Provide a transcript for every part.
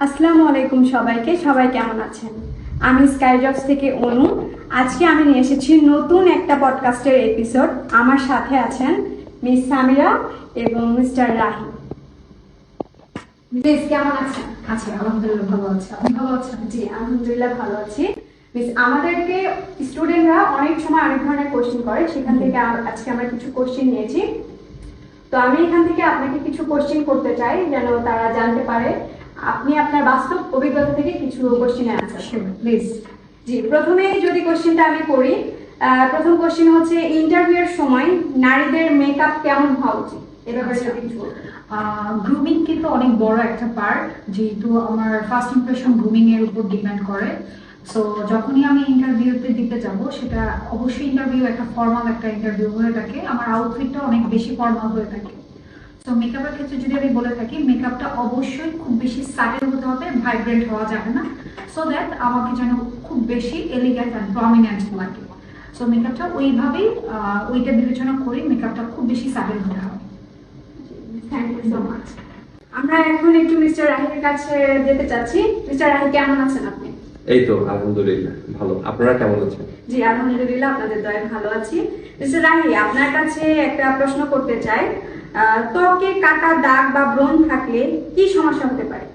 আসসালামু আলাইকুম সবাইকে। সবাই কেমন আছেন? আমি স্কাইজবস থেকে অনু। আজকে আমি নিয়ে এসেছি নতুন একটা পডকাস্টের এপিসোড। আমার সাথে আছেন মিস সামিরা এবং মিস্টার রাহি। মিস কেমন আছেন? আছি, আলহামদুলিল্লাহ ভালো আছে। আপনি ভালো আছেন? জি আলহামদুলিল্লাহ ভালো আছি। মিস আমাদেরকে স্টুডেন্টরা অনেক সময় অনেক ধরনের কোশ্চেন করে, সেখান থেকে আজকে আমরা কিছু কোশ্চেন নিয়েছি। তো আমি এখান থেকে আপনাকে কিছু কোশ্চেন করতে চাই যেন তারা জানতে পারে আপনি আপনার বাস্তব অভিজ্ঞতা থেকে কিছু কোশ্চেনের অ্যান্সার। প্লিজ। জি, প্রথমে যদি কোশ্চেনটা আমি করি, প্রথম কোশ্চেন হচ্ছে ইন্টারভিউয়ের সময় নারীদের মেকআপ কেমন হওয়া উচিত, এ ব্যাপারে যদি কিছু বলতেন। গ্রুমিং কিন্তু অনেক বড় একটা পার্ট, যেহেতু আমার ফার্স্ট ইমপ্রেশন গ্রুমিং এর উপর ডিপেন্ড করে। সো যখনই আমি ইন্টারভিউতে দিতে যাব, সেটা অবশ্যই ইন্টারভিউ একটা ফর্মাল একটা ইন্টারভিউ হয়ে থাকে। আমার আউটফিটটা অনেক বেশি ফর্মাল হয়ে থাকে। তো মেকআপের ক্ষেত্রে যদি আমি বলে থাকি, মেকআপটা অবশ্যই খুব বেশি সাটেল হতে হবে, ভাইব্রেন্ট হওয়া যাবে না, সো দ্যাট আমাকে যেন খুব বেশি এলিগেন্ট অ্যান্ড প্রমিনেন্ট লাগে। সো মেকআপটা ওইভাবেই ওইটা বিবেচনা করে মেকআপটা খুব বেশি সাটেল হতে হবে। Thank you so much. আমরা এখন একটু মিস্টার রাহির কাছে যেতে চাচ্ছি। মিস্টার রাহি কেমন আছেন আপনি? এই তো আলহামদুলিল্লাহ ভালো। আপনারা কেমন আছেন? জি আলহামদুলিল্লাহ, আপনাদের দয়ায় ভালো আছি। মিস্টার রাহি, আপনার কাছে একটা প্রশ্ন করতে চাই। ত্বকে কাটা দাগ বা ব্রণ থাকলে কি সমস্যা হতে পারে?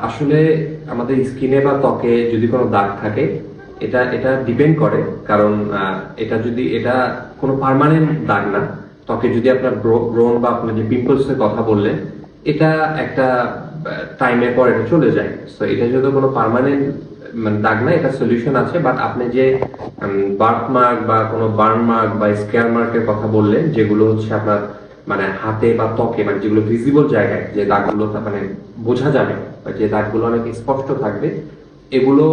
আসলে আমাদের স্কিনে বা ত্বকে যদি কোনো দাগ থাকে, এটা এটা ডিপেন্ড করে, কারণ এটা কোনো পার্মানেন্ট দাগ না। ত্বকে যদি আপনার ব্রণ বা আপনার যে পিম্পলস এর কথা বললেন, এটা একটা টাইমের পর এটা চলে যায়। তো এটা যদি কোনো পার্মানেন্ট দাগ না, এটা সলিউশন আছে। বাট আপনি যে বার্থ মার্ক বা কোনো বার্ন মার্ক বা স্কেয়ার মার্কের কথা বললেন, যেগুলো হচ্ছে আপনার হাতে বা ত্বকে, যেগুলো ভিজিবল জায়গায় যে দাগগুলো বোঝা যাবে, যে দাগগুলো অনেক স্পষ্ট থাকবে, এগুলো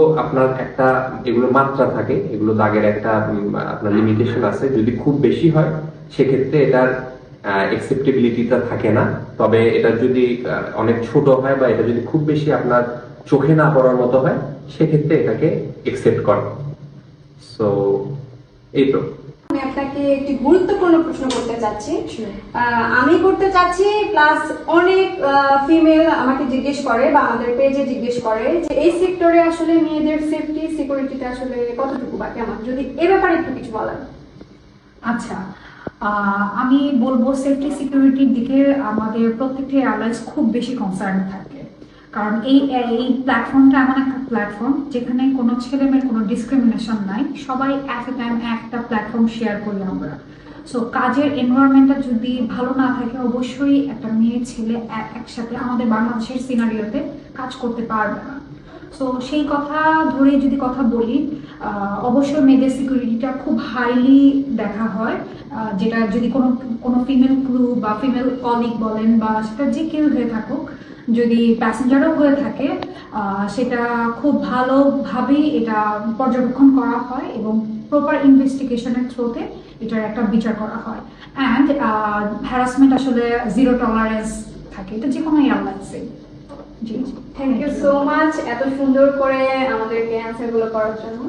এগুলো মাত্রা থাকে, এগুলো দাগের একটা আপনার লিমিটেশন আছে। যদি খুব বেশি হয়, সেক্ষেত্রে এটার অ্যাকসেপ্টেবিলিটিটা থাকে না। তবে এটা যদি অনেক ছোট হয় বা এটা যদি খুব বেশি আপনার চোখে না পড়ার মতো হয়, সেক্ষেত্রে এটাকে একসেপ্ট করে। সো এই তো। আমি আপনাকে একটি গুরুত্বপূর্ণ প্রশ্ন করতে চাচ্ছি। আমি করতে চাচ্ছি, প্লাস অনেক ফিমেল আমাকে জিজ্ঞেস করে বা আমাদের পেজে জিজ্ঞেস করে যে এই সেক্টরে আসলে মেয়েদের সেফটি সিকিউরিটিটা আসলে কতটুকু বা কেমন, যদি এ ব্যাপারে একটু কিছু বলেন। আচ্ছা, আমি বলবো সেফটি সিকিউরিটির দিকে আমাদের প্রত্যেকটি এয়ারলাইন্স খুব বেশি কনসার্ন থাকে। কারণ এই প্ল্যাটফর্মটা এমন একটা প্ল্যাটফর্ম যেখানে কোনো ছেলে মেয়ের কোনো ডিসক্রিমিনেশন নাই, সবাই অ্যাট এ টাইম একটা প্ল্যাটফর্ম শেয়ার করি আমরা। সো কাজের এনভায়রনমেন্টটা যদি ভালো না থাকে, অবশ্যই একটা মেয়ে ছেলে একসাথে আমাদের বাংলাদেশের সিনারিওতে কাজ করতে পারবে না। সো সেই কথা ধরে যদি কথা বলি, অবশ্যই মেয়েদের সিকিউরিটিটা খুব হাইলি দেখা হয়। যেটা যদি কোনো ফিমেল ক্রু বা ফিমেল কলিগ বলেন বা সেটা যে কেউ হয়ে থাকুক, যদি প্যাসেঞ্জারও হয়ে থাকে, সেটা খুব ভালোভাবেই এটা পর্যবেক্ষণ করা হয় এবং প্রপার ইনভেস্টিগেশনের থ্রুতে এটার একটা বিচার করা হয়। অ্যান্ড হ্যারাসমেন্ট আসলে জিরো টলারেন্স থাকে, এটা যে কোনো এয়ারলাইন্সে। জি, থ্যাংক ইউ সো মাচ এত সুন্দর করে আমাদেরকে অ্যান্সার গুলো করার জন্য।